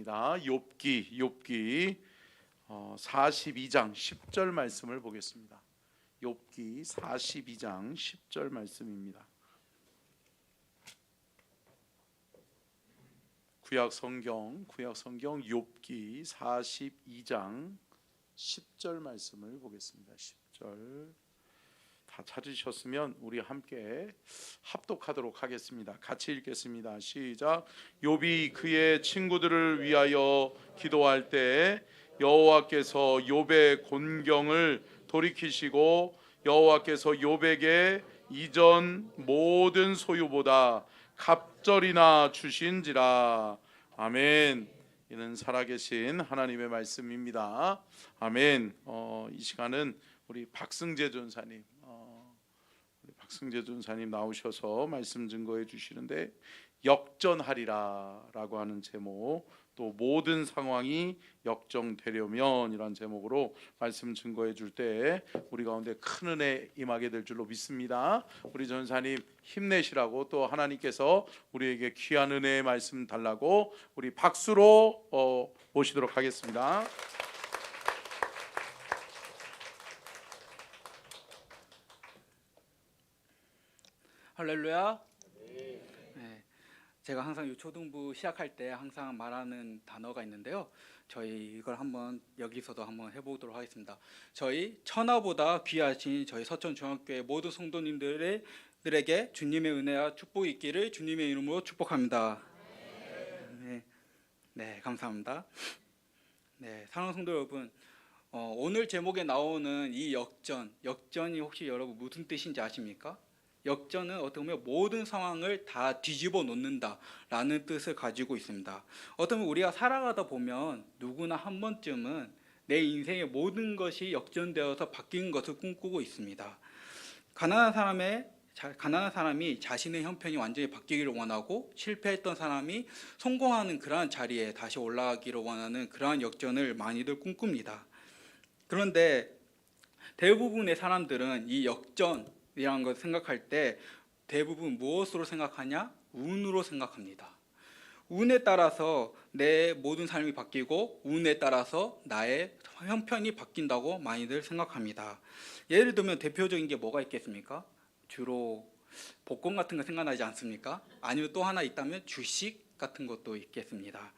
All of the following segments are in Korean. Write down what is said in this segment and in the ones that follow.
보겠습니다. 욥기 42장 10절 말씀을 보겠습니다. 욥기 42장 10절 말씀입니다. 구약 성경 욥기 42장 10절 말씀을 보겠습니다. 10절 다 찾으셨으면 우리 함께 합독하도록 하겠습니다. 같이 읽겠습니다. 시작. 욥이 그의 친구들을 위하여 기도할 때 여호와께서 욥의 곤경을 돌이키시고 여호와께서 욥에게 이전 모든 소유보다 갑절이나 주신지라. 아멘. 이는 살아계신 하나님의 말씀입니다. 아멘. 이 시간은 우리 박승재 전사님 나오셔서 말씀 증거해 주시는데, 역전하리라 라고 하는 제목, 또 모든 상황이 역정되려면 이란 제목으로 말씀 증거해 줄 때 우리 가운데 큰 은혜 임하게 될 줄로 믿습니다. 우리 전사님 힘내시라고, 또 하나님께서 우리에게 귀한 은혜의 말씀 달라고 우리 박수로 모시도록 하겠습니다. 할렐루야. 네, 제가 항상 이 초등부 시작할 때 항상 말하는 단어가 있는데요. 저희 이걸 한번 여기서도 한번 해보도록 하겠습니다. 저희 천하보다 귀하신 저희 서천중학교의 모든 성도님들에게 주님의 은혜와 축복이 있기를 주님의 이름으로 축복합니다. 네, 감사합니다. 네, 사랑하는 성도 여러분, 오늘 제목에 나오는 이 역전이 혹시 여러분 무슨 뜻인지 아십니까? 역전은 어떻게 보면 모든 상황을 다 뒤집어 놓는다라는 뜻을 가지고 있습니다. 어떻게 보면 우리가 살아가다 보면 누구나 한 번쯤은 내 인생의 모든 것이 역전되어서 바뀐 것을 꿈꾸고 있습니다. 가난한 사람이 자신의 형편이 완전히 바뀌기를 원하고, 실패했던 사람이 성공하는 그러한 자리에 다시 올라가기를 원하는 그러한 역전을 많이들 꿈꿉니다. 그런데 대부분의 사람들은 이 역전이라는 걸 생각할 때 대부분 무엇으로 생각하냐? 운으로 생각합니다. 운에 따라서 내 모든 삶이 바뀌고, 운에 따라서 나의 형편이 바뀐다고 많이들 생각합니다. 예를 들면 대표적인 게 뭐가 있겠습니까? 주로 복권 같은 거 생각나지 않습니까? 아니면 또 하나 있다면 주식 같은 것도 있겠습니다.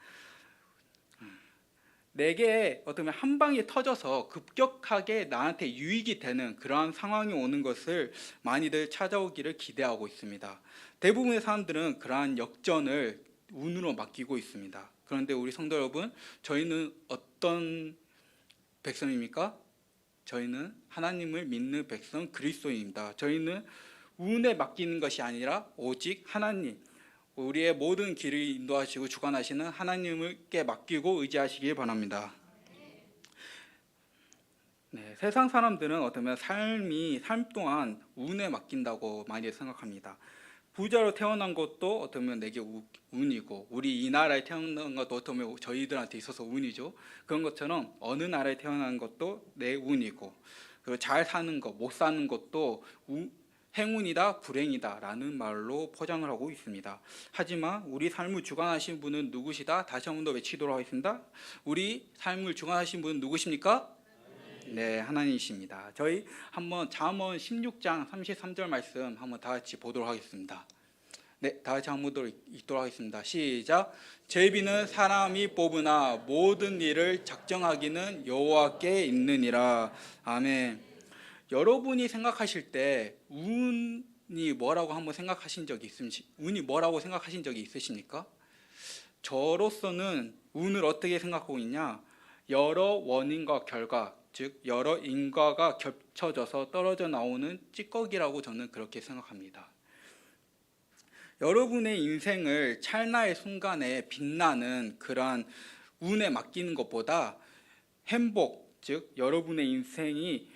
내게 어떻게 보면 한 방에 터져서 급격하게 나한테 유익이 되는 그러한 상황이 오는 것을 많이들 찾아오기를 기대하고 있습니다. 대부분의 사람들은 그러한 역전을 운으로 맡기고 있습니다. 그런데 우리 성도 여러분, 저희는 어떤 백성입니까? 저희는 하나님을 믿는 백성 그리스도인입니다. 저희는 운에 맡기는 것이 아니라 오직 하나님, 우리의 모든 길을 인도하시고 주관하시는 하나님께 맡기고 의지하시길 바랍니다. 네, 세상 사람들은 어쩌면 삶 동안 운에 맡긴다고 많이 생각합니다. 부자로 태어난 것도 어쩌면 내게 운이고, 우리 이 나라에 태어난 것도 어쩌면 저희들한테 있어서 운이죠. 그런 것처럼 어느 나라에 태어난 것도 내 운이고, 그리고 잘 사는 것, 못 사는 것도 행운이다, 불행이다 라는 말로 포장을 하고 있습니다. 하지만 우리 삶을 주관하신 분은 누구시다? 다시 한 번 더 외치도록 하겠습니다. 우리 삶을 주관하신 분은 누구십니까? 네, 하나님이십니다. 저희 한번 잠언 16장 33절 말씀 한번 다 같이 보도록 하겠습니다. 네, 다 같이 한번 읽도록 하겠습니다. 시작. 제비는 사람이 뽑으나 모든 일을 작정하기는 여호와께 있느니라. 아멘. 여러분이 생각하실 때 운이 뭐라고 한번 생각하신 적이 있으십니까? 저로서는 운을 어떻게 생각하고 있냐? 여러 원인과 결과, 즉 여러 인과가 겹쳐져서 떨어져 나오는 찌꺼기라고 저는 그렇게 생각합니다. 여러분의 인생을 찰나의 순간에 빛나는 그러한 운에 맡기는 것보다 행복, 즉 여러분의 인생이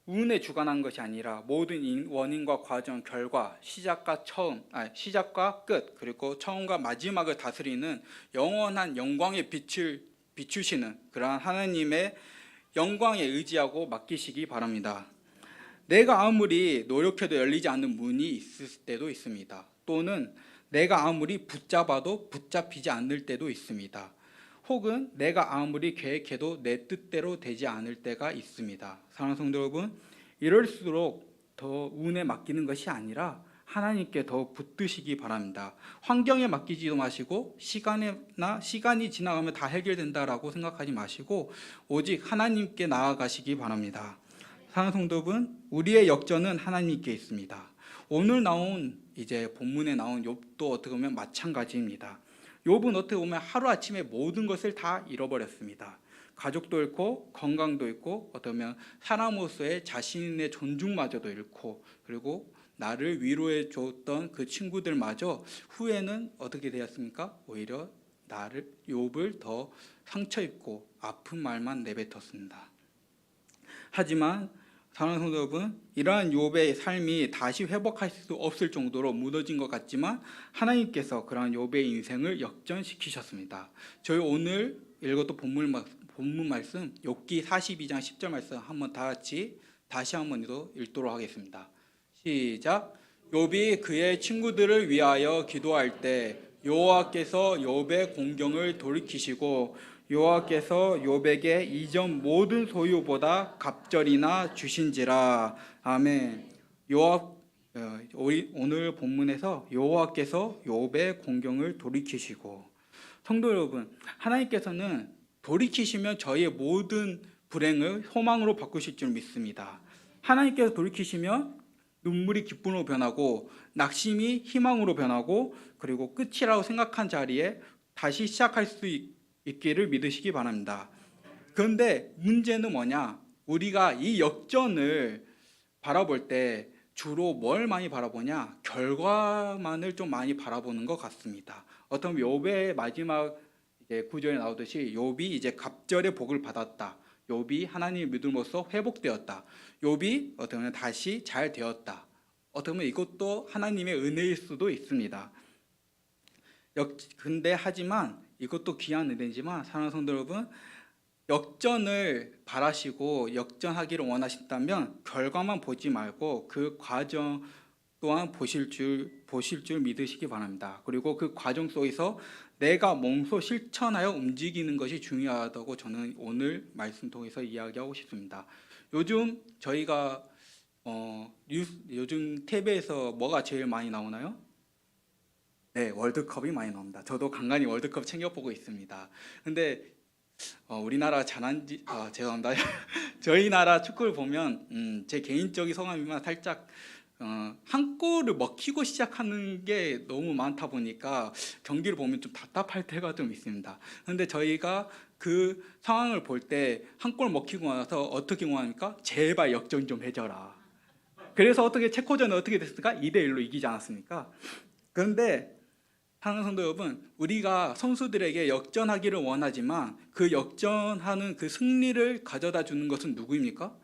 운에 주관한 것이 아니라 모든 원인과 과정, 결과, 시작과 끝, 그리고 처음과 마지막을 다스리는 영원한 영광의 빛을 비추시는 그러한 하나님의 영광에 의지하고 맡기시기 바랍니다. 내가 아무리 노력해도 열리지 않는 문이 있을 때도 있습니다. 또는 내가 아무리 붙잡아도 붙잡히지 않을 때도 있습니다. 혹은 내가 아무리 계획해도 내 뜻대로 되지 않을 때가 있습니다. 사랑하는 성도 여러분, 이럴수록 더 운에 맡기는 것이 아니라 하나님께 더 붙드시기 바랍니다. 환경에 맡기지도 마시고 시간이 지나가면 다 해결된다라고 생각하지 마시고 오직 하나님께 나아가시기 바랍니다. 사랑하는 성도 여러분, 우리의 역전은 하나님께 있습니다. 오늘 나온 이제 본문에 나온 욥도 어떻게 보면 마찬가지입니다. 욥은 어떻게 보면 하루아침에 모든 것을 다 잃어버렸습니다. 가족도 잃고 건강도 잃고 어떻게 보면 사람으로서의 자신의 존중마저도 잃고 그리고 나를 위로해 줬던 그 친구들마저 후에는 어떻게 되었습니까? 오히려 욥을 더 상처 입고 아픈 말만 내뱉었습니다. 하지만 사랑하는 성도 여러분, 이러한 욥의 삶이 다시 회복할 수 없을 정도로 무너진 것 같지만 하나님께서 그러한 욥의 인생을 역전시키셨습니다. 저희 오늘 읽었던 본문 말씀 욥기 42장 10절 말씀 한번 다 같이 다시 한번 읽도록 하겠습니다. 시작. 욥이 그의 친구들을 위하여 기도할 때 여호와께서 욥의 공경을 돌이키시고 여호와께서 욥에게 이전 모든 소유보다 갑절이나 주신지라. 아멘. 오늘 본문에서 여호와께서 욥의 공경을 돌이키시고, 성도 여러분, 하나님께서는 돌이키시면 저희의 모든 불행을 소망으로 바꾸실 줄 믿습니다. 하나님께서 돌이키시면 눈물이 기쁨으로 변하고 낙심이 희망으로 변하고 그리고 끝이라고 생각한 자리에 다시 시작할 수 있기를 믿으시기 바랍니다. 그런데 문제는 뭐냐? 우리가 이 역전을 바라볼 때 주로 뭘 많이 바라보냐? 결과만을 좀 많이 바라보는 것 같습니다. 어떤 욥의 마지막 구절에 나오듯이 욥이 이제 갑절의 복을 받았다. 욥이 하나님을 믿음으로써 회복되었다. 욥이 어떻게 보면 다시 잘 되었다. 어떻게 보면 이것도 하나님의 은혜일 수도 있습니다. 근데 하지만 이것도 귀한 은혜지만 사랑하는 성도 여러분, 역전을 바라시고 역전하기를 원하신다면 결과만 보지 말고 그 과정 또한 보실 줄 믿으시기 바랍니다. 그리고 그 과정 속에서 내가 몸소 실천하여 움직이는 것이 중요하다고 저는 오늘 말씀 통해서 이야기하고 싶습니다. 요즘 저희가 요즘 TV에서 뭐가 제일 많이 나오나요? 네, 월드컵이 많이 나옵니다. 저도 간간히 월드컵 챙겨보고 있습니다. 근데 우리나라 잘한지 죄송합니다. 저희 나라 축구를 보면 제 개인적인 소감이지만 살짝 한 골을 먹히고 시작하는 게 너무 많다 보니까 경기를 보면 좀 답답할 때가 좀 있습니다. 그런데 저희가 그 상황을 볼 때 한 골 먹히고 나서 어떻게 원합니까? 제발 역전 좀 해줘라. 그래서 체코전은 어떻게 됐을까? 2대1로 이기지 않았습니까? 그런데 사랑하는 성도 여러분, 우리가 선수들에게 역전하기를 원하지만 그 역전하는 그 승리를 가져다 주는 것은 누구입니까?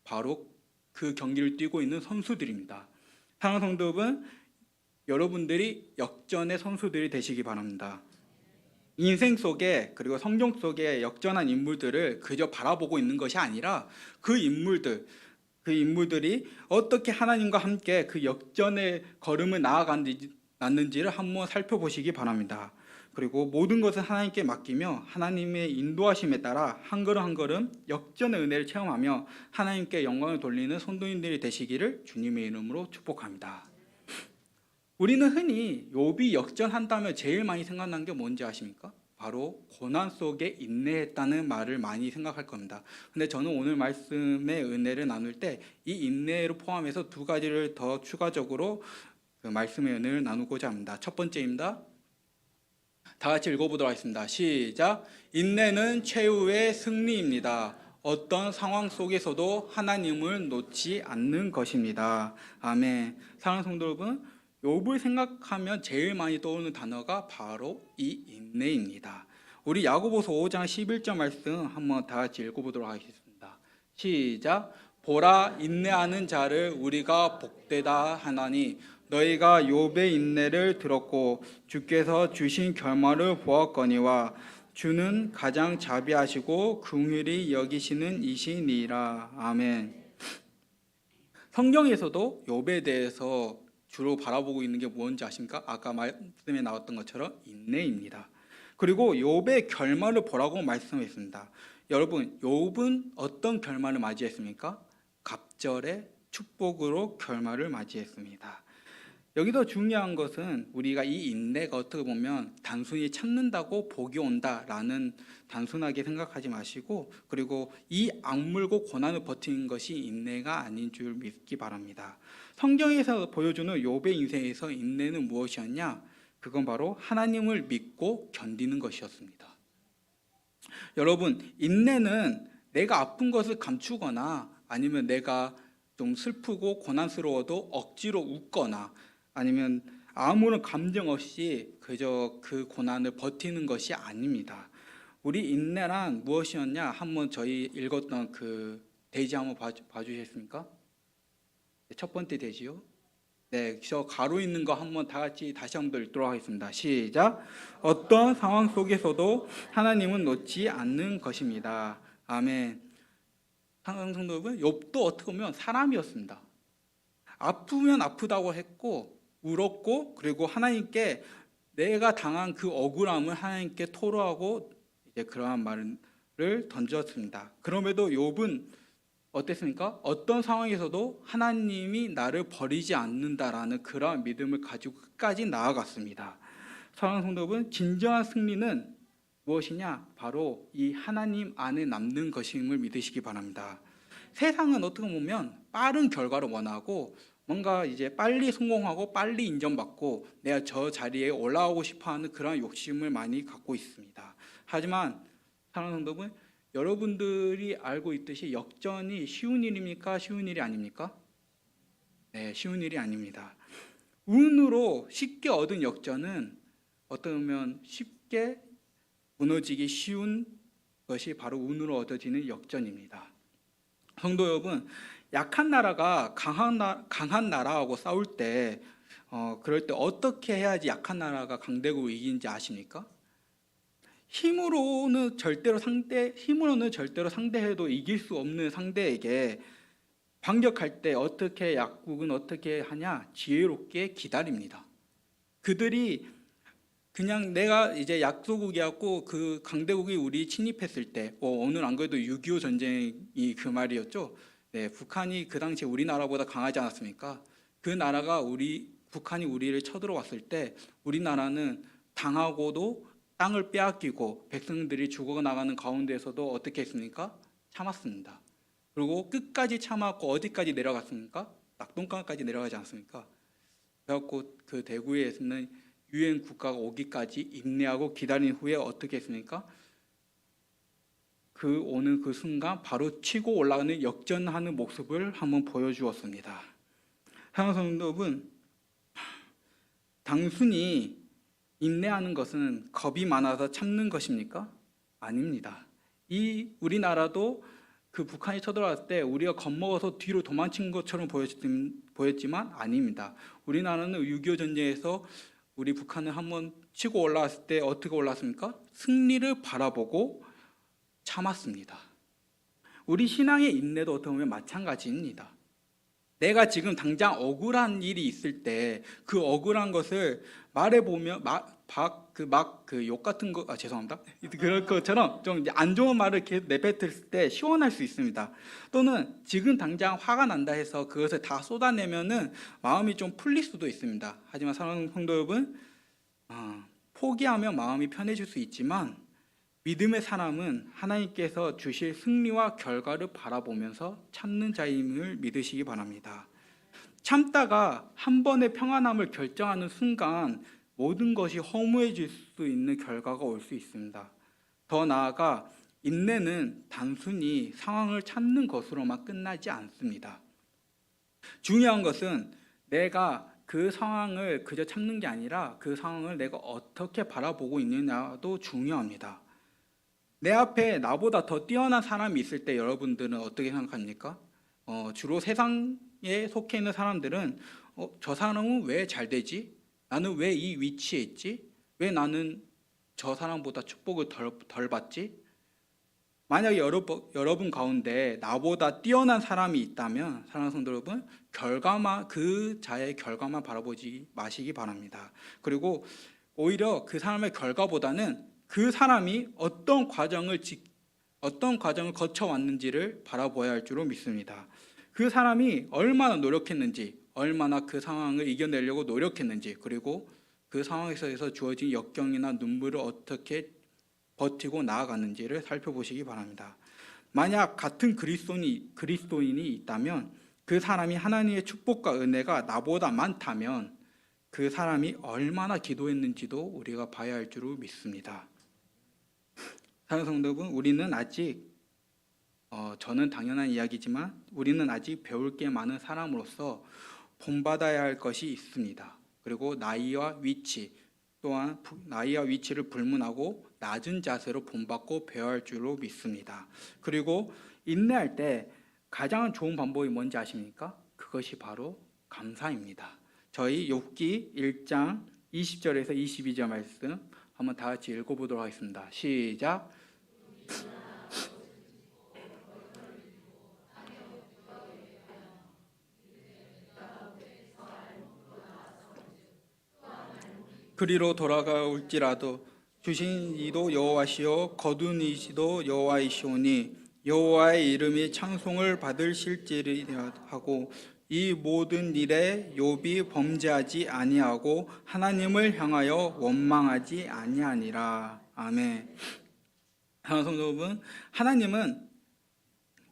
바로 그 경기를 뛰고 있는 선수들입니다. 사랑하는 성도 여러분, 여러분들이 역전의 선수들이 되시기 바랍니다. 인생 속에 그리고 성경 속에 역전한 인물들을 그저 바라보고 있는 것이 아니라 그 인물들이 어떻게 하나님과 함께 그 역전의 걸음을 나아갔는지를 한번 살펴보시기 바랍니다. 그리고 모든 것을 하나님께 맡기며 하나님의 인도하심에 따라 한 걸음 한 걸음 역전의 은혜를 체험하며 하나님께 영광을 돌리는 선도인들이 되시기를 주님의 이름으로 축복합니다. 우리는 흔히 욥이 역전한다면 제일 많이 생각나는 게 뭔지 아십니까? 바로 고난 속에 인내했다는 말을 많이 생각할 겁니다. 근데 저는 오늘 말씀의 은혜를 나눌 때 이 인내를 포함해서 두 가지를 더 추가적으로 그 말씀의 은혜를 나누고자 합니다. 첫 번째입니다. 다 같이 읽어보도록 하겠습니다. 시작. 인내는 최후의 승리입니다. 어떤 상황 속에서도 하나님을 놓지 않는 것입니다. 아멘. 사랑하는 성도 여러분, 욥을 생각하면 제일 많이 떠오르는 단어가 바로 이 인내입니다. 우리 야고보서 5장 11절 말씀 한번 다 같이 읽어보도록 하겠습니다. 시작. 보라, 인내하는 자를 우리가 복되다 하나니 너희가 욥의 인내를 들었고 주께서 주신 결말을 보았거니와 주는 가장 자비하시고 긍휼히 여기시는 이시니라. 아멘. 성경에서도 욥에 대해서 주로 바라보고 있는 게 뭔지 아십니까? 아까 말씀에 나왔던 것처럼 인내입니다. 그리고 욥의 결말을 보라고 말씀했습니다. 여러분, 욥은 어떤 결말을 맞이했습니까? 갑절의 축복으로 결말을 맞이했습니다. 여기서 중요한 것은 우리가 이 인내가 어떻게 보면 단순히 참는다고 복이 온다라는 단순하게 생각하지 마시고, 그리고 이 악물고 고난을 버티는 것이 인내가 아닌 줄 믿기 바랍니다. 성경에서 보여주는 욥의 인생에서 인내는 무엇이었냐? 그건 바로 하나님을 믿고 견디는 것이었습니다. 여러분, 인내는 내가 아픈 것을 감추거나 아니면 내가 좀 슬프고 고난스러워도 억지로 웃거나 아니면 아무런 감정 없이 그저 그 고난을 버티는 것이 아닙니다. 우리 인내란 무엇이었냐? 한번 저희 읽었던 그 대지 한번 봐주셨습니까? 첫 번째 대지요. 네, 저 가로 있는 거 한번 다 같이 다시 한번 읽도록 하겠습니다. 시작. 어떤 상황 속에서도 하나님은 놓지 않는 것입니다. 아멘. 사랑하는 성도 여러분, 욥도 어떻게 보면 사람이었습니다. 아프면 아프다고 했고 울었고, 그리고 하나님께 내가 당한 그 억울함을 하나님께 토로하고 이제 그러한 말을 던졌습니다. 그럼에도 욥은 어땠습니까? 어떤 상황에서도 하나님이 나를 버리지 않는다라는 그러한 믿음을 가지고 끝까지 나아갔습니다. 사랑하는 성도 여러분, 진정한 승리는 무엇이냐? 바로 이 하나님 안에 남는 것임을 믿으시기 바랍니다. 세상은 어떻게 보면 빠른 결과를 원하고 뭔가 이제 빨리 성공하고 빨리 인정받고 내가 저 자리에 올라오고 싶어하는 그런 욕심을 많이 갖고 있습니다. 하지만 사랑하는 성도 여러분, 여러분들이 알고 있듯이 역전이 쉬운 일입니까? 쉬운 일이 아닙니까? 네, 쉬운 일이 아닙니다. 운으로 쉽게 얻은 역전은 어떻게 보면 쉽게 무너지기 쉬운 것이 바로 운으로 얻어지는 역전입니다. 성도 여러분, 약한 나라가 강한 나라하고 싸울 때 그럴 때 어떻게 해야지 약한 나라가 강대국을 이기는지 아십니까? 힘으로는 절대로 상대해도 이길 수 없는 상대에게 반격할 때 어떻게 약국은 어떻게 하냐? 지혜롭게 기다립니다. 그들이 그냥 내가 이제 약소국이었고 그 강대국이 우리 침입했을 때, 오늘 안 그래도 6.25 전쟁이 그 말이었죠. 네, 북한이 그 당시에 우리나라보다 강하지 않았습니까? 그 나라가 북한이 우리를 쳐들어왔을 때 우리나라는 당하고도 땅을 빼앗기고 백성들이 죽어나가는 가운데에서도 어떻게 했습니까? 참았습니다. 그리고 끝까지 참았고 어디까지 내려갔습니까? 낙동강까지 내려가지 않습니까? 그래갖고 그 대구에 있는 유엔 국가가 오기까지 인내하고 기다린 후에 어떻게 했습니까? 그 오는 그 순간 바로 치고 올라가는 역전하는 모습을 한번 보여주었습니다. 사랑하는 성도 여러분, 단순히 인내하는 것은 겁이 많아서 참는 것입니까? 아닙니다. 이 우리나라도 그 북한이 쳐들어왔을 때 우리가 겁먹어서 뒤로 도망친 것처럼 보였지만 아닙니다. 우리나라는 6.25 전쟁에서 우리 북한을 한번 치고 올라왔을 때 어떻게 올라왔습니까? 승리를 바라보고 참았습니다. 우리 신앙의 인내도 어떻게 보면 마찬가지입니다. 내가 지금 당장 억울한 일이 있을 때 그 억울한 것을 말해보면 욕 같은 거 죄송합니다. 그럴 것처럼 좀 안 좋은 말을 계속 내뱉을 때 시원할 수 있습니다. 또는 지금 당장 화가 난다 해서 그것을 다 쏟아내면은 마음이 좀 풀릴 수도 있습니다. 하지만 사랑하는 성도 여러분, 포기하면 마음이 편해질 수 있지만 믿음의 사람은 하나님께서 주실 승리와 결과를 바라보면서 참는 자임을 믿으시기 바랍니다. 참다가 한 번의 평안함을 결정하는 순간 모든 것이 허무해질 수 있는 결과가 올 수 있습니다. 더 나아가 인내는 단순히 상황을 참는 것으로만 끝나지 않습니다. 중요한 것은 내가 그 상황을 그저 참는 게 아니라 그 상황을 내가 어떻게 바라보고 있느냐도 중요합니다. 내 앞에 나보다 더 뛰어난 사람이 있을 때 여러분들은 어떻게 생각합니까? 주로 세상에 속해 있는 사람들은 저 사람은 왜 잘 되지? 나는 왜 이 위치에 있지? 왜 나는 저 사람보다 축복을 덜 받지? 만약에 여러분 가운데 나보다 뛰어난 사람이 있다면 사랑하는 성도 여러분, 그 자의 결과만 바라보지 마시기 바랍니다. 그리고 오히려 그 사람의 결과보다는 그 사람이 어떤 과정을 거쳐왔는지를 바라보아야 할 줄로 믿습니다. 그 사람이 얼마나 노력했는지, 얼마나 그 상황을 이겨내려고 노력했는지, 그리고 그 상황에서 주어진 역경이나 눈물을 어떻게 버티고 나아갔는지를 살펴보시기 바랍니다. 만약 같은 그리스도인이 있다면 그 사람이 하나님의 축복과 은혜가 나보다 많다면 그 사람이 얼마나 기도했는지도 우리가 봐야 할 줄로 믿습니다. 사랑하는 성도 여러분, 우리는 아직 저는 당연한 이야기지만 우리는 아직 배울 게 많은 사람으로서 본받아야 할 것이 있습니다. 그리고 나이와 위치 또한 나이와 위치를 불문하고 낮은 자세로 본받고 배워야 할 줄로 믿습니다. 그리고 인내할 때 가장 좋은 방법이 뭔지 아십니까? 그것이 바로 감사입니다. 저희 욥기 1장 20절에서 22절 말씀 한번 다 같이 읽어보도록 하겠습니다. 시작. 그리로 돌아가올지라도 주신 이도 여호와시요 거둔 이시도 여호와이시오니 여호와의 이름이 찬송을 받으실지리라 하고 이 모든 일에 욥이 범죄하지 아니하고 하나님을 향하여 원망하지 아니하니라. 아멘. 사랑하는 성도 여러분, 하나님은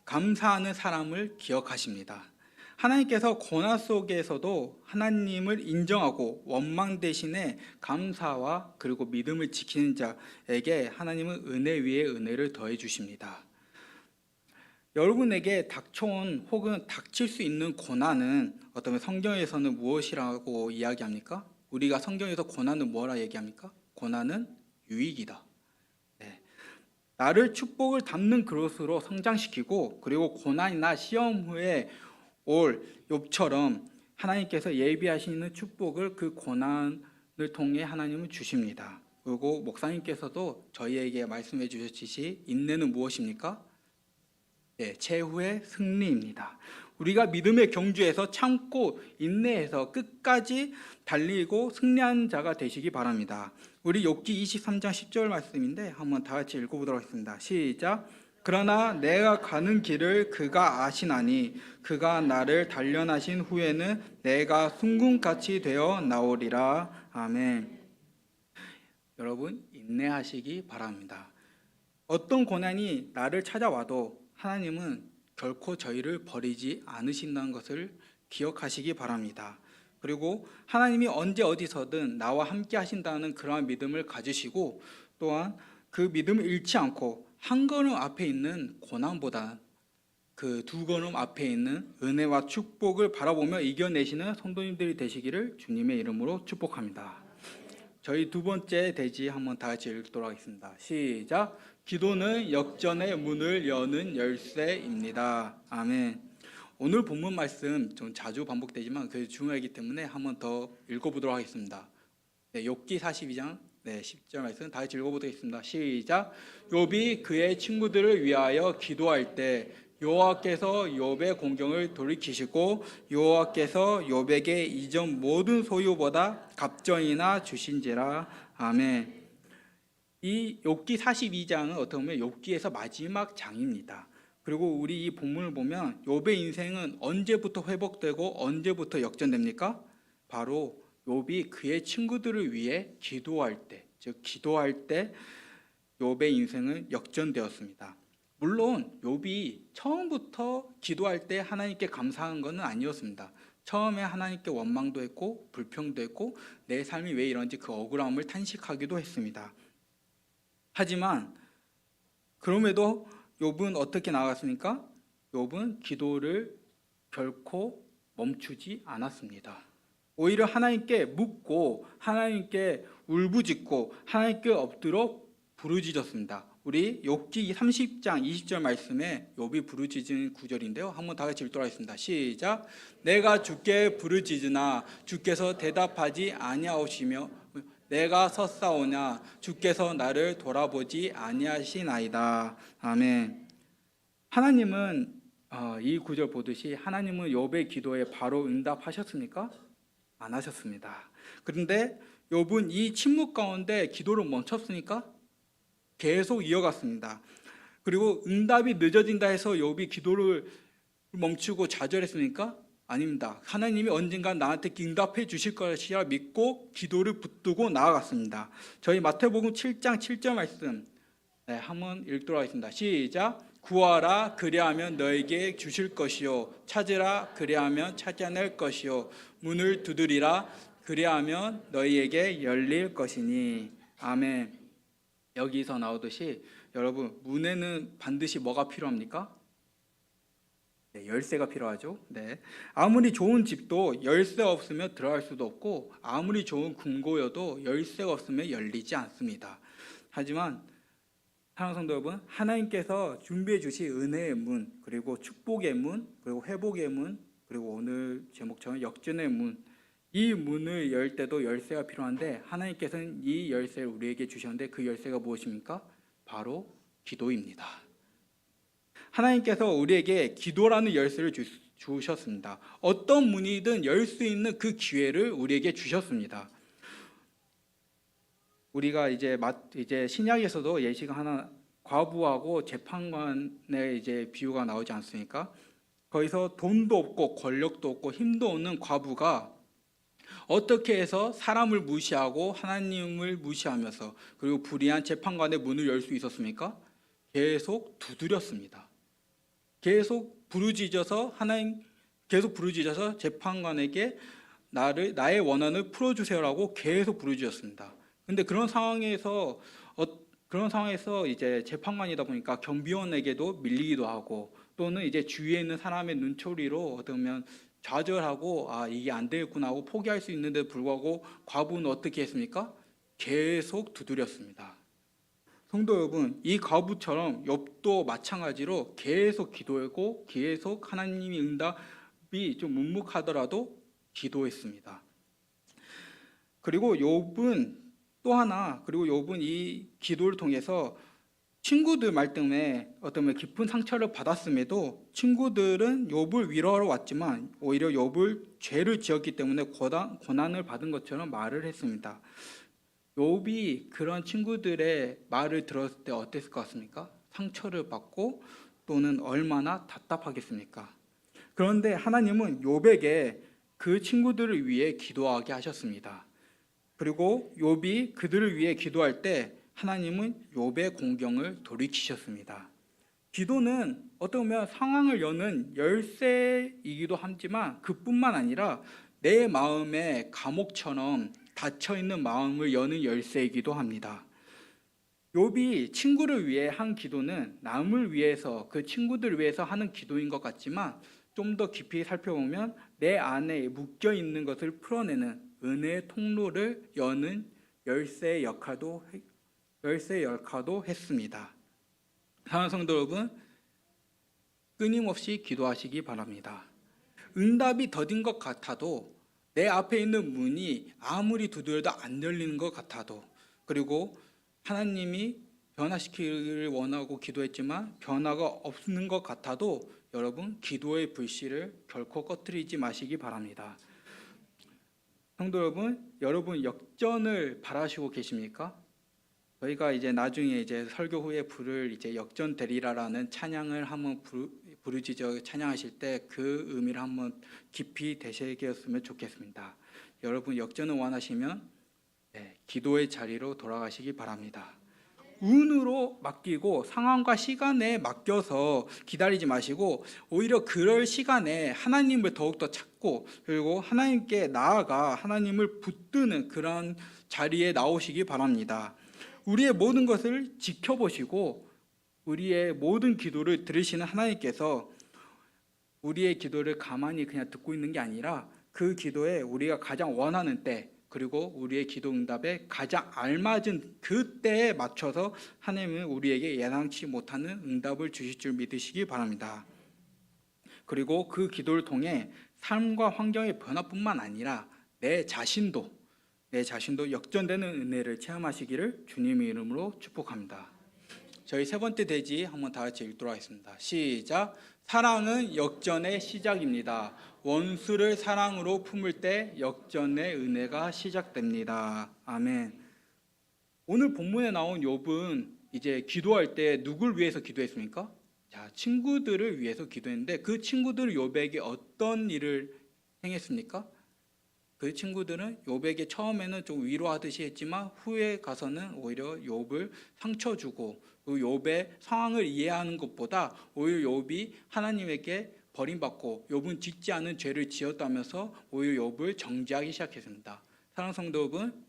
감사하는 사람을 기억하십니다. 하나님께서 고난 속에서도 하나님을 인정하고 원망 대신에 감사와 그리고 믿음을 지키는 자에게 하나님은 은혜 위에 은혜를 더해 주십니다. 여러분에게 닥쳐온 혹은 닥칠 수 있는 고난은 어떤 성경에서는 무엇이라고 이야기합니까? 우리가 성경에서 고난은 뭐라 얘기합니까? 고난은 유익이다. 나를 축복을 담는 그릇으로 성장시키고 그리고 고난이나 시험 후에 올 욥처럼 하나님께서 예비하시는 축복을 그 고난을 통해 하나님은 주십니다. 그리고 목사님께서도 저희에게 말씀해 주셨듯이 인내는 무엇입니까? 최후의 승리입니다. 우리가 믿음의 경주에서 참고 인내해서 끝까지 달리고 승리한 자가 되시기 바랍니다. 우리 욥기 23장 10절 말씀인데 한번 다 같이 읽어보도록 하겠습니다. 시작. 그러나 내가 가는 길을 그가 아시나니 그가 나를 단련하신 후에는 내가 순금같이 되어 나오리라. 아멘. 여러분 인내하시기 바랍니다. 어떤 고난이 나를 찾아와도 하나님은 결코 저희를 버리지 않으신다는 것을 기억하시기 바랍니다. 그리고 하나님이 언제 어디서든 나와 함께 하신다는 그러한 믿음을 가지시고 또한 그 믿음을 잃지 않고 한 걸음 앞에 있는 고난보다 그 두 걸음 앞에 있는 은혜와 축복을 바라보며 이겨내시는 성도님들이 되시기를 주님의 이름으로 축복합니다. 저희 두 번째 대지 한번 다 같이 읽도록 하겠습니다. 시작. 기도는 역전의 문을 여는 열쇠입니다. 아멘. 오늘 본문 말씀 좀 자주 반복되지만 그래도 중요하기 때문에 한번 더 읽어보도록 하겠습니다. 욥기 42장 10절 말씀 다 같이 읽어보겠습니다. 시작. 욥이 그의 친구들을 위하여 기도할 때 여호와께서 욥의 공경을 돌이키시고 여호와께서 욥에게 이전 모든 소유보다 갑전이나 주신지라. 아멘. 이 욥기 42장은 어떻게 보면 욥기에서 마지막 장입니다. 그리고 우리 이 본문을 보면 욥의 인생은 언제부터 회복되고 언제부터 역전됩니까? 바로 욥이 그의 친구들을 위해 기도할 때, 즉 기도할 때 욥의 인생은 역전되었습니다. 물론 욥이 처음부터 기도할 때 하나님께 감사한 것은 아니었습니다. 처음에 하나님께 원망도 했고 불평도 했고 내 삶이 왜 이런지 그 억울함을 탄식하기도 했습니다. 하지만 그럼에도 욥은 어떻게 나아갔습니까? 욥은 기도를 결코 멈추지 않았습니다. 오히려 하나님께 묻고 하나님께 울부짖고 하나님께 엎드려 부르짖었습니다. 우리 욥기 30장 20절 말씀에 욥이 부르짖은 구절인데요. 한번 다 같이 읽도록 하겠습니다. 시작. 내가 주께 부르짖으나 주께서 대답하지 아니하시며 내가 섰사오냐 주께서 나를 돌아보지 아니하시나이다. 아멘. 하나님은 이 구절 보듯이 하나님은 욥의 기도에 바로 응답하셨습니까? 안 하셨습니다. 그런데 욥은 이 침묵 가운데 기도를 멈췄습니까? 계속 이어갔습니다. 그리고 응답이 늦어진다 해서 욥이 기도를 멈추고 좌절했습니까? 아닙니다. 하나님이 언젠가 나한테 응답해 주실 것이라 믿고 기도를 붙들고 나아갔습니다. 저희 마태복음 7장 7절 말씀 한번 읽도록 하겠습니다. 시작. 구하라 그리하면 너에게 주실 것이요 찾으라 그리하면 찾아낼 것이요 문을 두드리라 그리하면 너희에게 열릴 것이니. 아멘. 여기서 나오듯이 여러분, 문에는 반드시 뭐가 필요합니까? 네, 열쇠가 필요하죠. 네. 아무리 좋은 집도 열쇠가 없으면 들어갈 수도 없고, 아무리 좋은 금고여도 열쇠가 없으면 열리지 않습니다. 하지만 사랑하는 성도 여러분, 하나님께서 준비해 주신 은혜의 문, 그리고 축복의 문, 그리고 회복의 문, 그리고 오늘 제목처럼 역전의 문, 이 문을 열 때도 열쇠가 필요한데 하나님께서는 이 열쇠를 우리에게 주셨는데 그 열쇠가 무엇입니까? 바로 기도입니다. 하나님께서 우리에게 기도라는 열쇠를 주셨습니다. 어떤 문이든 열 수 있는 그 기회를 우리에게 주셨습니다. 우리가 이제 신약에서도 예시가 하나, 과부하고 재판관의 이제 비유가 나오지 않습니까? 거기서 돈도 없고 권력도 없고 힘도 없는 과부가 어떻게 해서 사람을 무시하고 하나님을 무시하면서 그리고 불의한 재판관의 문을 열 수 있었습니까? 계속 두드렸습니다. 계속 부르짖어서 재판관에게 나의 원한을 풀어주세요라고 계속 부르짖었습니다. 근데 그런 상황에서 이제 재판관이다 보니까 경비원에게도 밀리기도 하고 또는 이제 주위에 있는 사람의 눈초리로 어떻게 보면 좌절하고 이게 안 되겠구나 하고 포기할 수 있는데 불구하고 과부는 어떻게 했습니까? 계속 두드렸습니다. 성도 여러분, 이 과부처럼 욥도 마찬가지로 계속 기도했고 계속 하나님의 응답이 좀 묵묵하더라도 기도했습니다. 그리고 욥은 이 기도를 통해서 친구들 말 때문에 어떤 깊은 상처를 받았음에도 친구들은 욥을 위로하러 왔지만 오히려 욥을 죄를 지었기 때문에 고난을 받은 것처럼 말을 했습니다. 욥이 그런 친구들의 말을 들었을 때 어땠을 것 같습니까? 상처를 받고 또는 얼마나 답답하겠습니까? 그런데 하나님은 욥에게 그 친구들을 위해 기도하게 하셨습니다. 그리고 욥이 그들을 위해 기도할 때 하나님은 욥의 공경을 돌이키셨습니다. 기도는 어떻게 보면 상황을 여는 열쇠이기도 하지만 그뿐만 아니라 내 마음의 감옥처럼 닫혀있는 마음을 여는 열쇠이기도 합니다. 욥이 친구를 위해 한 기도는 남을 위해서, 그 친구들을 위해서 하는 기도인 것 같지만 좀 더 깊이 살펴보면 내 안에 묶여있는 것을 풀어내는 은혜의 통로를 여는 열쇠의 역할도 했습니다. 사랑하는 성도 여러분, 끊임없이 기도하시기 바랍니다. 응답이 더딘 것 같아도 내 앞에 있는 문이 아무리 두드려도 안 열리는 것 같아도 그리고 하나님이 변화시키기를 원하고 기도했지만 변화가 없는 것 같아도 여러분 기도의 불씨를 결코 꺼뜨리지 마시기 바랍니다. 성도 여러분 역전을 바라시고 계십니까? 저희가 이제 나중에 이제 설교 후에 부를 이제 역전 되리라라는 찬양을 한번 부르짖어 찬양하실 때 그 의미를 한번 깊이 되새겼으면 좋겠습니다. 여러분 역전을 원하시면 기도의 자리로 돌아가시기 바랍니다. 운으로 맡기고 상황과 시간에 맡겨서 기다리지 마시고 오히려 그럴 시간에 하나님을 더욱더 찾고 그리고 하나님께 나아가 하나님을 붙드는 그런 자리에 나오시기 바랍니다. 우리의 모든 것을 지켜보시고 우리의 모든 기도를 들으시는 하나님께서 우리의 기도를 가만히 그냥 듣고 있는 게 아니라 그 기도에 우리가 가장 원하는 때 그리고 우리의 기도 응답에 가장 알맞은 그때에 맞춰서 하나님은 우리에게 예상치 못하는 응답을 주실 줄 믿으시기 바랍니다. 그리고 그 기도를 통해 삶과 환경의 변화뿐만 아니라 내 자신도 역전되는 은혜를 체험하시기를 주님의 이름으로 축복합니다. 저희 세 번째 대지 한번 다 같이 읽도록 하겠습니다. 시작. 사랑은 역전의 시작입니다. 원수를 사랑으로 품을 때 역전의 은혜가 시작됩니다. 아멘. 오늘 본문에 나온 욥은 이제 기도할 때 누굴 위해서 기도했습니까? 자, 친구들을 위해서 기도했는데 그 친구들은 욥에게 어떤 일을 행했습니까? 그 친구들은 욥에게 처음에는 좀 위로하듯이 했지만 후에 가서는 오히려 욥을 상처 주고 그 욥의 상황을 이해하는 것보다 오히려 욥이 하나님에게 버림받고 욥은 짓지 않은 죄를 지었다면서 오히려 욥을 정죄하기 시작했습니다. 사랑하는 성도 여러분,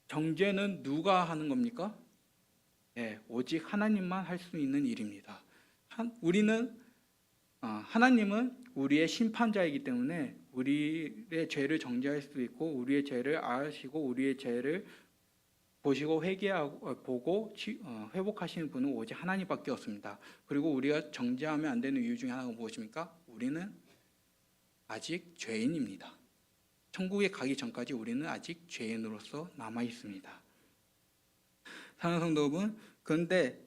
정죄는 누가 하는 겁니까? 네, 오직 하나님만 할 수 있는 일입니다. 하나님은 우리의 심판자이기 때문에 우리의 죄를 정죄할 수도 있고 우리의 죄를 아시고 우리의 죄를 보시고 보고 회복하시는 분은 오직 하나님밖에 없습니다. 그리고 우리가 정죄하면 안 되는 이유 중에 하나가 무엇입니까? 우리는 아직 죄인입니다. 천국에 가기 전까지 우리는 아직 죄인으로서 남아 있습니다. 사랑하는 성도 여러분, 그런데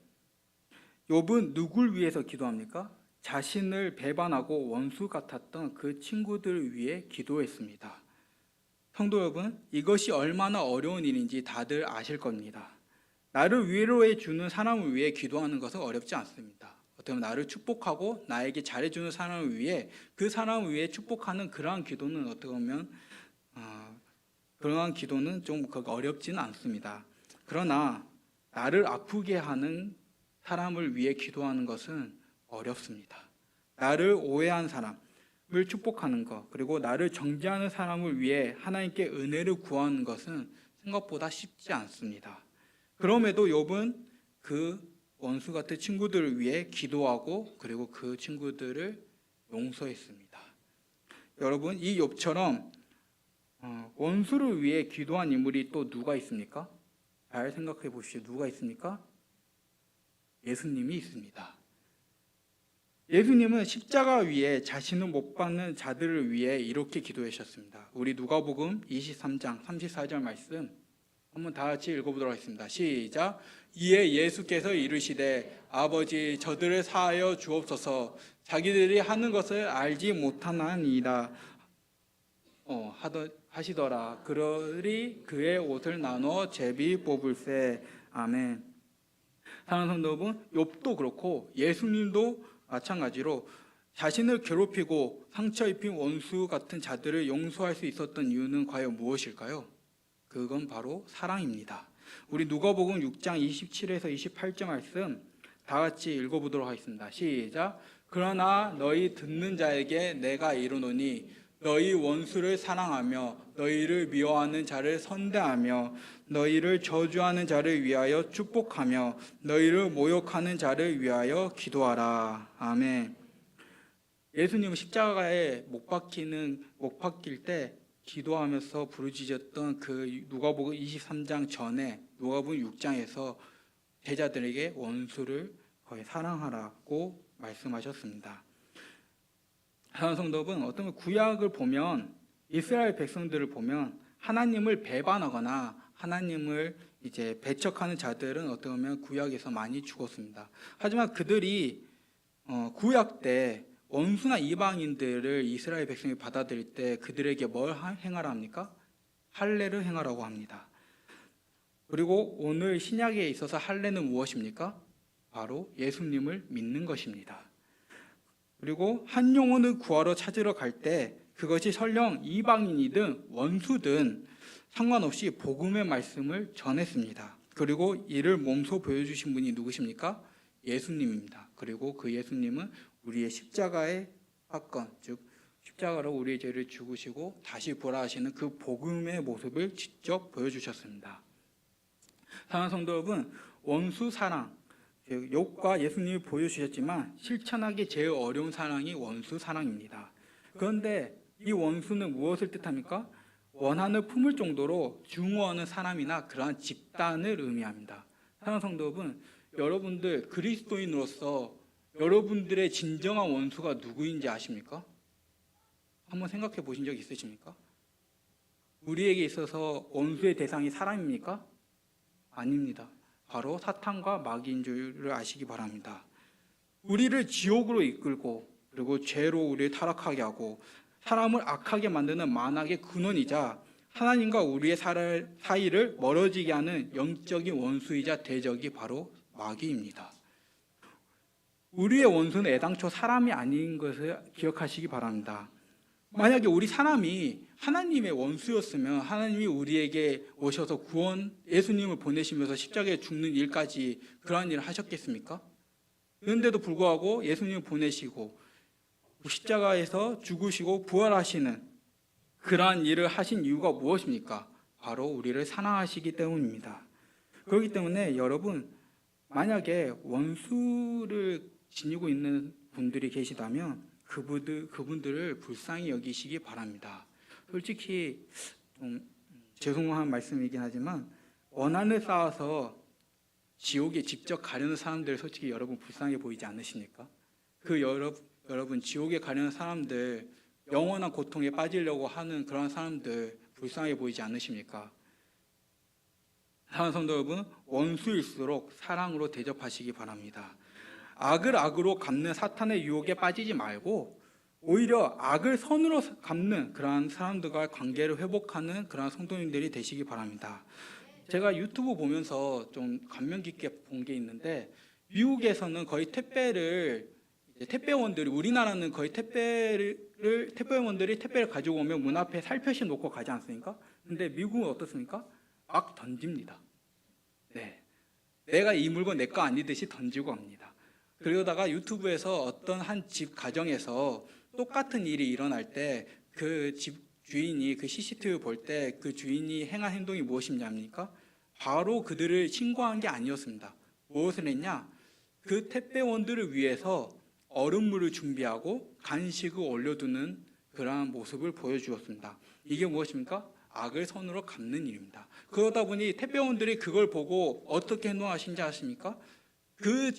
욥은 누굴 위해서 기도합니까? 자신을 배반하고 원수 같았던 그 친구들을 위해 기도했습니다. 성도 여러분, 이것이 얼마나 어려운 일인지 다들 아실 겁니다. 나를 위로해 주는 사람을 위해 기도하는 것은 어렵지 않습니다. 어떻게 보면 나를 축복하고 나에게 잘해주는 사람을 위해 그 사람을 위해 축복하는 그러한 기도는 어떻게 보면 그러한 기도는 좀 어렵지는 않습니다. 그러나 나를 아프게 하는 사람을 위해 기도하는 것은 어렵습니다. 나를 오해한 사람을 축복하는 것, 그리고 나를 정죄하는 사람을 위해 하나님께 은혜를 구하는 것은 생각보다 쉽지 않습니다. 그럼에도 욥은 그 원수 같은 친구들을 위해 기도하고 그리고 그 친구들을 용서했습니다. 여러분, 이 욥처럼 원수를 위해 기도한 인물이 또 누가 있습니까? 잘 생각해 보십시오. 누가 있습니까? 예수님이 있습니다. 예수님은 십자가 위에 자신을 못 박는 자들을 위해 이렇게 기도하셨습니다. 우리 누가복음 23장 34절 말씀 한번 다 같이 읽어보도록 하겠습니다. 시작. 이에 예수께서 이르시되 아버지 저들을 사하여 주옵소서 자기들이 하는 것을 알지 못하나이다 하시더라. 그러리 그의 옷을 나눠 제비 뽑을세. 아멘. 사랑하는 성도 여러분, 욥도 그렇고 예수님도 마찬가지로 자신을 괴롭히고 상처 입힌 원수 같은 자들을 용서할 수 있었던 이유는 과연 무엇일까요? 그건 바로 사랑입니다. 우리 누가복음 6장 27에서 28절 말씀 다 같이 읽어보도록 하겠습니다. 시작. 그러나 너희 듣는 자에게 내가 이르노니 너희 원수를 사랑하며 너희를 미워하는 자를 선대하며 너희를 저주하는 자를 위하여 축복하며 너희를 모욕하는 자를 위하여 기도하라. 아멘. 예수님은 십자가에 못 박힐 때 기도하면서 부르짖었던 그 누가복음 23장 전에 누가복음 6장에서 제자들에게 원수를 거의 사랑하라고 말씀하셨습니다. 사랑하는 성도 여러분, 어떤 구약을 보면 이스라엘 백성들을 보면 하나님을 배반하거나 하나님을 이제 배척하는 자들은 어떻게 보면 구약에서 많이 죽었습니다. 하지만 그들이 구약 때 원수나 이방인들을 이스라엘 백성이 받아들일 때 그들에게 뭘 행하라 합니까? 할례를 행하라고 합니다. 그리고 오늘 신약에 있어서 할례는 무엇입니까? 바로 예수님을 믿는 것입니다. 그리고 한 영혼을 구하러 찾으러 갈 때 그것이 설령 이방인이든 원수든 상관없이 복음의 말씀을 전했습니다. 그리고 이를 몸소 보여주신 분이 누구십니까? 예수님입니다. 그리고 그 예수님은 우리의 십자가의 사건, 즉 십자가로 우리의 죄를 죽으시고 다시 부활하시는 그 복음의 모습을 직접 보여주셨습니다. 사랑하는 성도 여러분, 원수 사랑, 욥과 예수님이 보여주셨지만 실천하기 제일 어려운 사랑이 원수 사랑입니다. 그런데 이 원수는 무엇을 뜻합니까? 원한을 품을 정도로 증오하는 사람이나 그러한 집단을 의미합니다. 사랑하는 성도 여러분, 여러분들 그리스도인으로서 여러분들의 진정한 원수가 누구인지 아십니까? 한번 생각해 보신 적 있으십니까? 우리에게 있어서 원수의 대상이 사람입니까? 아닙니다. 바로 사탄과 마귀인 줄을 아시기 바랍니다. 우리를 지옥으로 이끌고 그리고 죄로 우리를 타락하게 하고 사람을 악하게 만드는 만악의 근원이자 하나님과 우리의 사이를 멀어지게 하는 영적인 원수이자 대적이 바로 마귀입니다. 우리의 원수는 애당초 사람이 아닌 것을 기억하시기 바랍니다. 만약에 우리 사람이 하나님의 원수였으면 하나님이 우리에게 오셔서 예수님을 보내시면서 십자가에 죽는 일까지 그러한 일을 하셨겠습니까? 그런데도 불구하고 예수님을 보내시고 십자가에서 죽으시고 부활하시는 그러한 일을 하신 이유가 무엇입니까? 바로 우리를 사랑하시기 때문입니다. 그렇기 때문에 여러분, 만약에 원수를 지니고 있는 분들이 계시다면 그분들을 불쌍히 여기시기 바랍니다. 솔직히 좀 죄송한 말씀이긴 하지만 원한을 쌓아서 지옥에 직접 가려는 사람들 솔직히 여러분 불쌍해 보이지 않으십니까? 여러분 지옥에 가려는 사람들, 영원한 고통에 빠지려고 하는 그런 사람들 불쌍해 보이지 않으십니까? 사랑하는 성도 여러분, 원수일수록 사랑으로 대접하시기 바랍니다. 악을 악으로 갚는 사탄의 유혹에 빠지지 말고 오히려 악을 선으로 갚는 그러한 사람들과 관계를 회복하는 그러한 성도님들이 되시기 바랍니다. 제가 유튜브 보면서 좀 감명 깊게 본 게 있는데, 미국에서는 거의 택배원들이, 우리나라는 거의 택배원들이 택배를 가지고 오면 문 앞에 살펴시 놓고 가지 않습니까? 근데 미국은 어떻습니까? 막 던집니다. 네, 내가 이 물건 내 거 아니듯이 던지고 갑니다. 그러다가 유튜브에서 어떤 한 집 가정에서 똑같은 일이 일어날 때 그 집 주인이 그 CCTV 볼 때 그 주인이 행한 행동이 무엇이냐입니까? 바로 그들을 신고한 게 아니었습니다. 무엇을 했냐? 그 택배원들을 위해서 얼음물을 준비하고 간식을 올려두는 그러한 모습을 보여주었습니다. 이게 무엇입니까? 악을 선으로 갚는 일입니다. 그러다 보니 택배원들이 그걸 보고 어떻게 행동하신지 아십니까? 그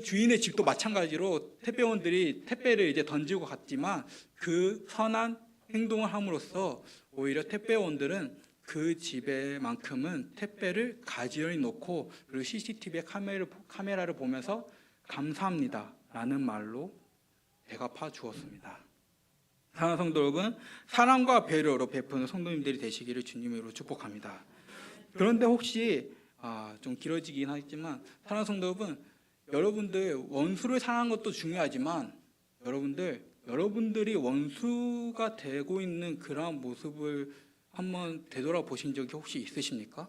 주인의 집도 마찬가지로 택배원들이 택배를 이제 던지고 갔지만 그 선한 행동을 함으로써 오히려 택배원들은 그 집에만큼은 택배를 가지런히 놓고 그리고 CCTV 카메라를 보면서 감사합니다 라는 말로 대갚아 주었습니다. 사랑하는 성도 여러분, 사랑과 배려로 베푸는 성도님들이 되시기를 주님으로 축복합니다. 그런데 혹시 좀 길어지긴 하겠지만 사랑하는 성도 여러분들 원수를 사랑하는 것도 중요하지만 여러분들이 원수가 되고 있는 그러한 모습을 한번 되돌아보신 적이 혹시 있으십니까?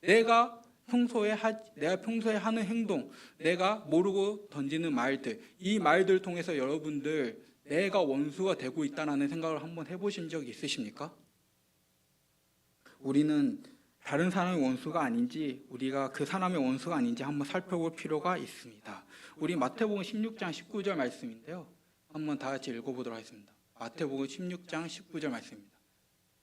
내가 평소에 하는 행동, 내가 모르고 던지는 말들, 이 말들을 통해서 여러분들 내가 원수가 되고 있다는 생각을 한번 해보신 적이 있으십니까? 우리는 다른 사람의 원수가 아닌지, 우리가 그 사람의 원수가 아닌지 한번 살펴볼 필요가 있습니다. 우리 마태복음 16장 19절 말씀인데요, 한번 다 같이 읽어보도록 하겠습니다. 마태복음 16장 19절 말씀입니다.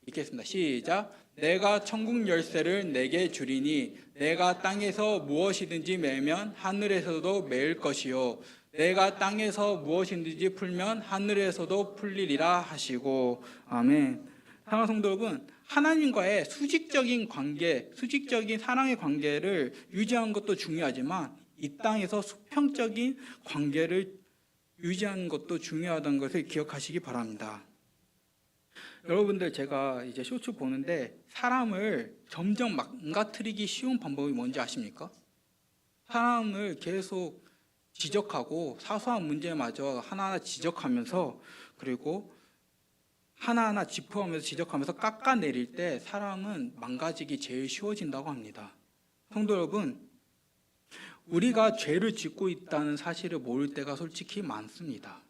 읽겠습니다. 시작. 내가 천국 열쇠를 내게 주리니 내가 땅에서 무엇이든지 매면 하늘에서도 매일 것이요 내가 땅에서 무엇이든지 풀면 하늘에서도 풀리리라 하시고. 아멘. 사랑하는 성도 여러분, 하나님과의 수직적인 관계, 수직적인 사랑의 관계를 유지하는 것도 중요하지만 이 땅에서 수평적인 관계를 유지하는 것도 중요하다는 것을 기억하시기 바랍니다. 여러분들, 제가 이제 쇼츠 보는데 사람을 점점 망가뜨리기 쉬운 방법이 뭔지 아십니까? 사람을 계속 지적하고 사소한 문제마저 하나하나 지적하면서 그리고 하나하나 짚어가면서 지적하면서 깎아내릴 때 사람은 망가지기 제일 쉬워진다고 합니다. 성도 여러분, 우리가 죄를 짓고 있다는 사실을 모를 때가 솔직히 많습니다.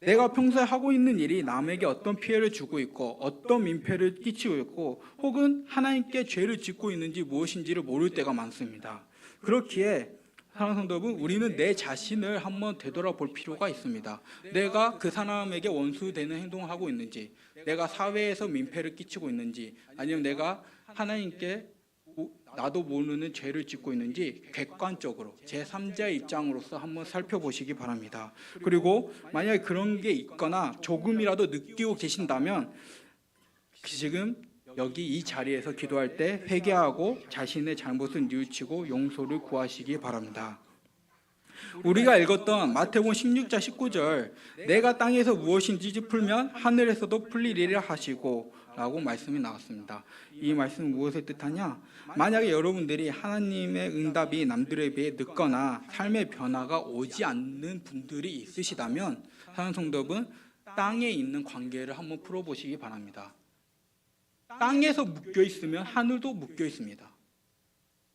내가 평소에 하고 있는 일이 남에게 어떤 피해를 주고 있고 어떤 민폐를 끼치고 있고 혹은 하나님께 죄를 짓고 있는지 무엇인지를 모를 때가 많습니다. 그렇기에 사랑하는 성도 여러분, 우리는 내 자신을 한번 되돌아볼 필요가 있습니다. 내가 그 사람에게 원수되는 행동을 하고 있는지, 내가 사회에서 민폐를 끼치고 있는지, 아니면 내가 하나님께 나도 모르는 죄를 짓고 있는지 객관적으로 제3자의 입장으로서 한번 살펴보시기 바랍니다. 그리고 만약에 그런 게 있거나 조금이라도 느끼고 계신다면 지금 여기 이 자리에서 기도할 때 회개하고 자신의 잘못을 뉘우치고 용서를 구하시기 바랍니다. 우리가 읽었던 마태복음 16장 19절, 내가 땅에서 무엇인지 풀면 하늘에서도 풀리리라 하시고. 라고 말씀이 나왔습니다. 이 말씀은 무엇을 뜻하냐? 만약에 여러분들이 하나님의 응답이 남들에 비해 늦거나 삶의 변화가 오지 않는 분들이 있으시다면 사랑하는 성도분, 땅에 있는 관계를 한번 풀어보시기 바랍니다. 땅에서 묶여 있으면 하늘도 묶여 있습니다.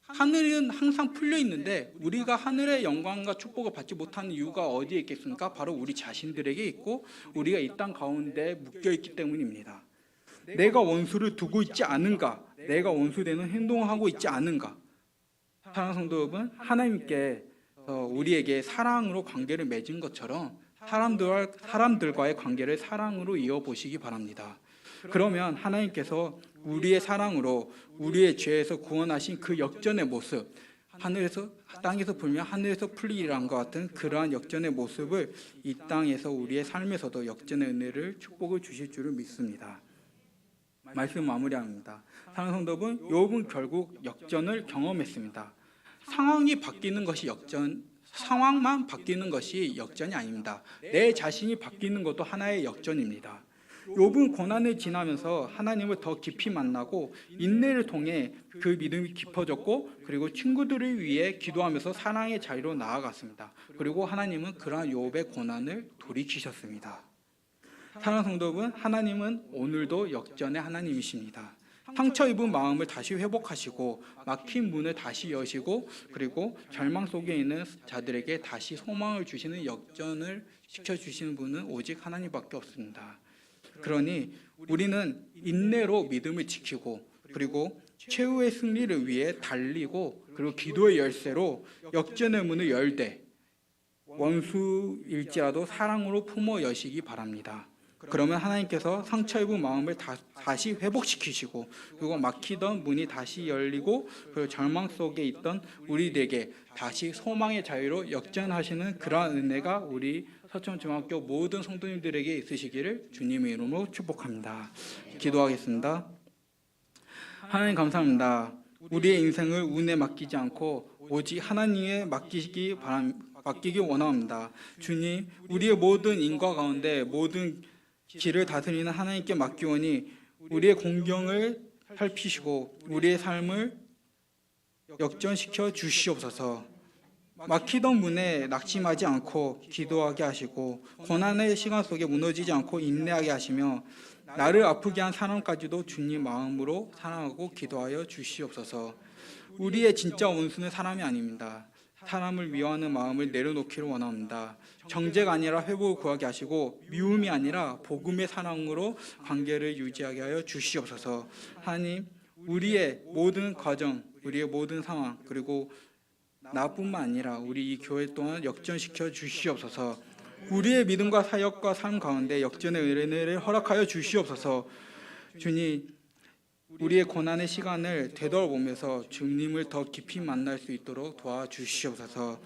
하늘은 항상 풀려 있는데 우리가 하늘의 영광과 축복을 받지 못하는 이유가 어디에 있겠습니까? 바로 우리 자신들에게 있고 우리가 이 땅 가운데 묶여 있기 때문입니다. 내가 원수를 두고 있지 않은가? 내가 원수되는 행동을 하고 있지 않은가? 사랑하는 성도 여러분, 하나님께 우리에게 사랑으로 관계를 맺은 것처럼 사람들과의 관계를 사랑으로 이어보시기 바랍니다. 그러면 하나님께서 우리의 사랑으로 우리의 죄에서 구원하신 그 역전의 모습, 하늘에서 땅에서 풀면 하늘에서 풀리리란 것 같은 그러한 역전의 모습을 이 땅에서 우리의 삶에서도 역전의 은혜를 축복을 주실 줄을 믿습니다. 말씀 마무리합니다. 사랑하는 성도분, 욥은 결국 역전을 경험했습니다. 상황이 바뀌는 것이 상황만 바뀌는 것이 역전이 아닙니다. 내 자신이 바뀌는 것도 하나의 역전입니다. 욥은 고난을 지나면서 하나님을 더 깊이 만나고 인내를 통해 그 믿음이 깊어졌고 그리고 친구들을 위해 기도하면서 사랑의 자리로 나아갔습니다. 그리고 하나님은 그러한 욥의 고난을 돌이키셨습니다. 사랑하는 성도분, 하나님은 오늘도 역전의 하나님이십니다. 상처 입은 마음을 다시 회복하시고 막힌 문을 다시 여시고 그리고 절망 속에 있는 자들에게 다시 소망을 주시는 역전을 시켜주시는 분은 오직 하나님밖에 없습니다. 그러니 우리는 인내로 믿음을 지키고 그리고 최후의 승리를 위해 달리고 그리고 기도의 열쇠로 역전의 문을 열되 원수일지라도 사랑으로 품어 여시기 바랍니다. 그러면 하나님께서 상처 입은 마음을 다시 회복시키시고 그리고 막히던 문이 다시 열리고 그리고 절망 속에 있던 우리들에게 다시 소망의 자유로 역전하시는 그러한 은혜가 우리 서천중학교 모든 성도님들에게 있으시기를 주님의 이름으로 축복합니다. 기도하겠습니다. 하나님 감사합니다. 우리의 인생을 운에 맡기지 않고 오직 하나님에 맡기기 원합니다. 주님, 우리의 모든 인과 가운데 모든 길을 다스리는 하나님께 맡기오니 우리의 공경을 살피시고 우리의 삶을 역전시켜 주시옵소서. 막히던 문에 낙심하지 않고 기도하게 하시고 고난의 시간 속에 무너지지 않고 인내하게 하시며 나를 아프게 한 사람까지도 주님 마음으로 사랑하고 기도하여 주시옵소서. 우리의 진짜 원수는 사람이 아닙니다. 사람을 미워하는 마음을 내려놓기를 원합니다. 정죄가 아니라 회복을 구하게 하시고 미움이 아니라 복음의 사랑으로 관계를 유지하게 하여 주시옵소서. 하나님, 우리의 모든 과정, 우리의 모든 상황 그리고 나뿐만 아니라 우리 이 교회 또한 역전시켜 주시옵소서. 우리의 믿음과 사역과 삶 가운데 역전의 은혜를 허락하여 주시옵소서. 주님, 우리의 고난의 시간을 되돌아보면서 주님을 더 깊이 만날 수 있도록 도와주시옵소서.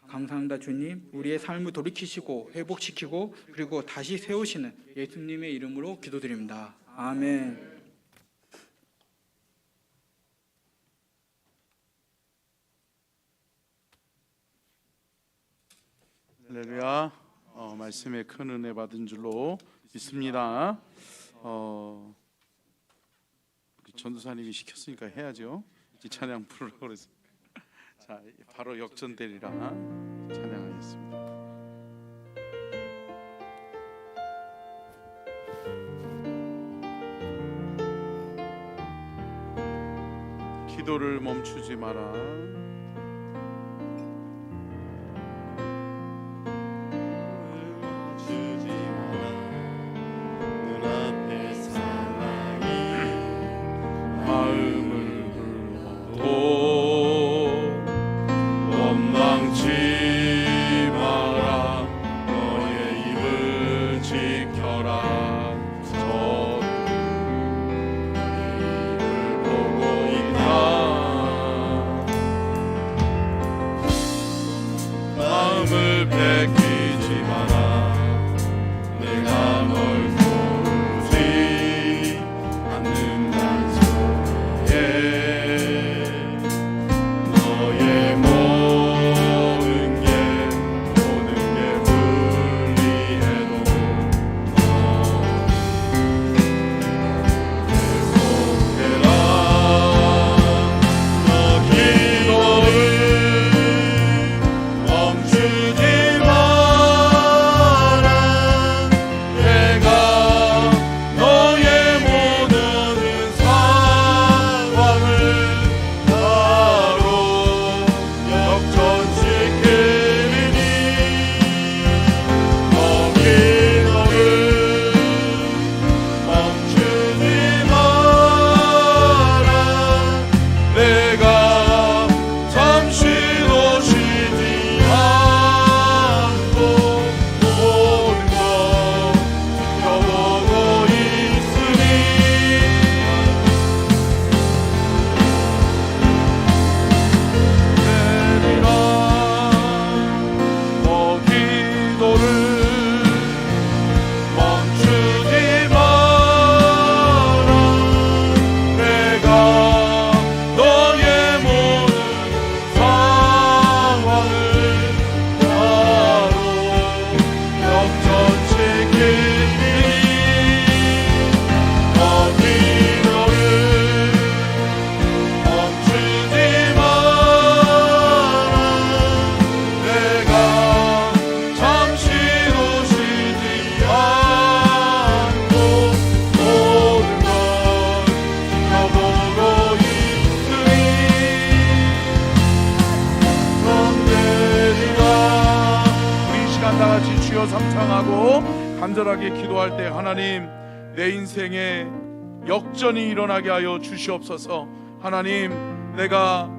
감사합니다. 주님, 우리의 삶을 돌이키시고 회복시키고 그리고 다시 세우시는 예수님의 이름으로 기도드립니다. 아멘. 할렐루야. 말씀에 큰 은혜 받은 줄로 믿습니다. 전도사님이 시켰으니까 해야죠. 이제 찬양 부르라고 그랬어요. 자, 바로 역전되리라 찬양하겠습니다. 기도를 멈추지 마라. 주여 삼창하고 간절하게 기도할 때 하나님 내 인생에 역전이 일어나게 하여 주시옵소서. 하나님 내가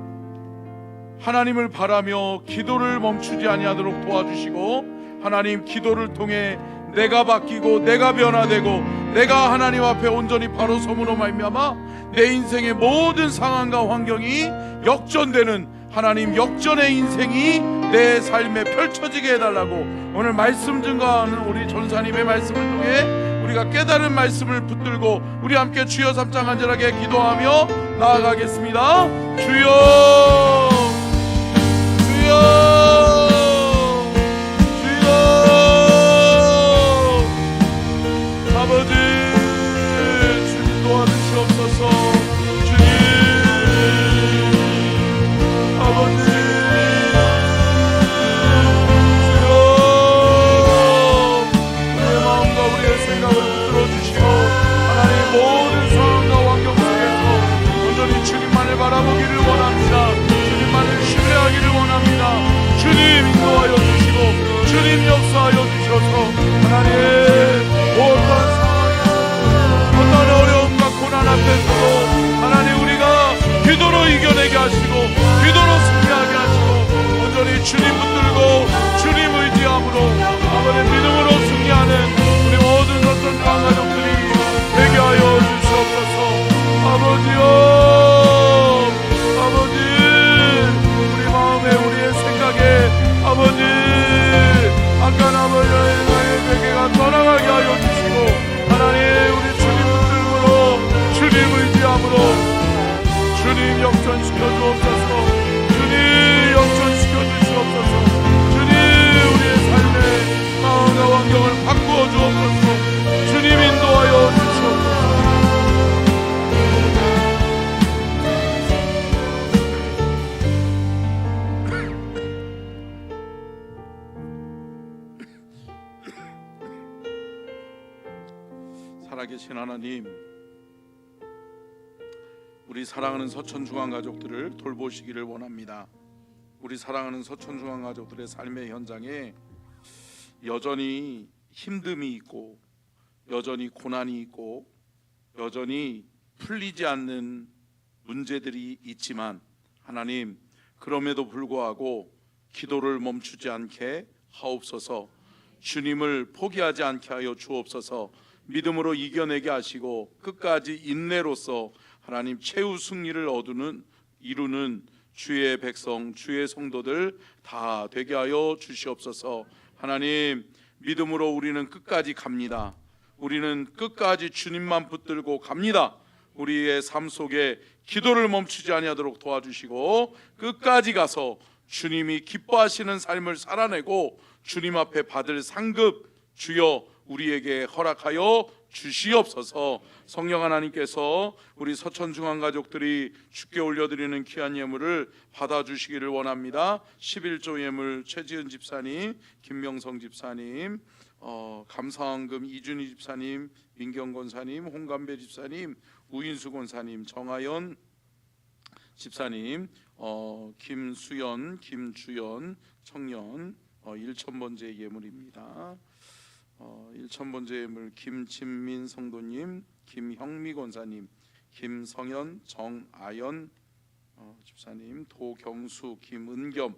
하나님을 바라며 기도를 멈추지 아니하도록 도와주시고 하나님 기도를 통해 내가 바뀌고 내가 변화되고 내가 하나님 앞에 온전히 바로 서므로 말미암아 내 인생의 모든 상황과 환경이 역전되는 하나님 역전의 인생이 내 삶에 펼쳐지게 해달라고 오늘 말씀 증거하는 우리 전사님의 말씀을 통해 우리가 깨달은 말씀을 붙들고 우리 함께 주여 삼창 간절하게 기도하며 나아가겠습니다. 주여 아버지 주님 도와주시옵소서. 주님 아버지 주여 우리의 마음과 우리의 생각을 붙들어 주시고 하나님의 모든 상황과 환경 속에서 온전히 주님만을 바라보기를 원합니다. 주님만을 신뢰하기를 원합니다. 주님 인도하여 주시고 주님 역사하여 주셔서 하나님 어떤 상황 어떤 어려움과 고난 앞에서도 하나님 우리가 기도로 이겨내게 하시고 기도로 승리하게 하시고 온전히 주님 붙들고 주님 의지함으로 아버지 믿음으로 승리하는 우리 모든 어떤 가족들이 되게 하여 주시옵소서. 아버지요 아버지 우리 마음에 우리의 생각에 아버지 아까 아버지의 베개가 떠나가게 하여 주시고 하나님 우리 주님 붙들므로 주님 의지함으로 주님 역전시켜 주옵소서. 주님 역전시켜 주시옵소서. 주님 우리의 삶의 마음과 환경을 바꾸어 주옵소서. 주님 인도하여 주시옵소서. 살아계신 하나님 우리 사랑하는 서천중앙가족들을 돌보시기를 원합니다. 우리 사랑하는 서천중앙가족들의 삶의 현장에 여전히 힘듦이 있고 여전히 고난이 있고 여전히 풀리지 않는 문제들이 있지만 하나님 그럼에도 불구하고 기도를 멈추지 않게 하옵소서. 주님을 포기하지 않게 하여 주옵소서. 믿음으로 이겨내게 하시고 끝까지 인내로서 하나님 최후 승리를 이루는 주의 백성 주의 성도들 다 되게 하여 주시옵소서. 하나님 믿음으로 우리는 끝까지 갑니다. 우리는 끝까지 주님만 붙들고 갑니다. 우리의 삶 속에 기도를 멈추지 아니하도록 도와주시고 끝까지 가서 주님이 기뻐하시는 삶을 살아내고 주님 앞에 받을 상급 주여 우리에게 허락하여 주시옵소서. 성령 하나님께서 우리 서천중앙가족들이 주께 올려드리는 귀한 예물을 받아주시기를 원합니다. 11조 예물 최지은 집사님, 김명성 집사님, 감사헌금 이준희 집사님, 민경 권사님, 홍감배 집사님, 우인수 권사님, 정하연 집사님, 김수연, 김주연 청년 1,000번째 예물입니다. 1,000번째 예물 김진민 성도님, 김형미 권사님, 김성현, 정아연 집사님, 도경수, 김은겸,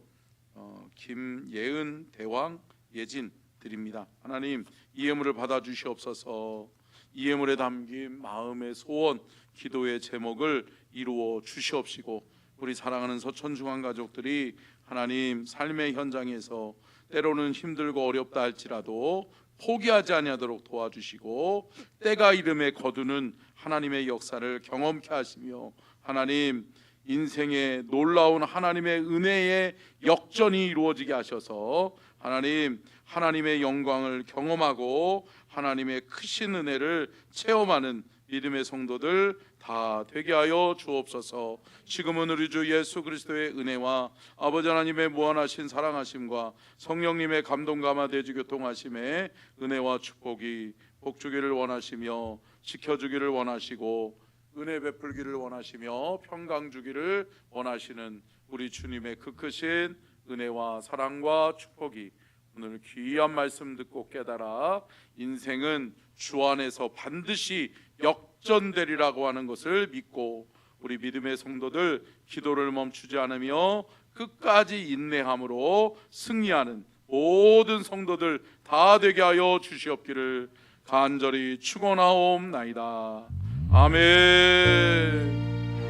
김예은, 대왕, 예진 드립니다. 하나님 이 예물을 받아주시옵소서. 이 예물에 담긴 마음의 소원, 기도의 제목을 이루어 주시옵시고 우리 사랑하는 서천중앙가족들이 하나님 삶의 현장에서 때로는 힘들고 어렵다 할지라도 포기하지 아니하도록 도와주시고 때가 이름에 거두는 하나님의 역사를 경험케 하시며 하나님 인생의 놀라운 하나님의 은혜의 역전이 이루어지게 하셔서 하나님 하나님의 영광을 경험하고 하나님의 크신 은혜를 체험하는 믿음의 성도들 다 되게 하여 주옵소서. 지금은 우리 주 예수 그리스도의 은혜와 아버지 하나님의 무한하신 사랑하심과 성령님의 감동 감화 대주 교통하심의 은혜와 축복이 복주기를 원하시며 지켜주기를 원하시고 은혜 베풀기를 원하시며 평강 주기를 원하시는 우리 주님의 그 크신 은혜와 사랑과 축복이 오늘 귀한 말씀 듣고 깨달아 인생은 주 안에서 반드시 역전되리라고 하는 것을 믿고 우리 믿음의 성도들 기도를 멈추지 않으며 끝까지 인내함으로 승리하는 모든 성도들 다 되게 하여 주시옵기를 간절히 축원하옵나이다. 아멘.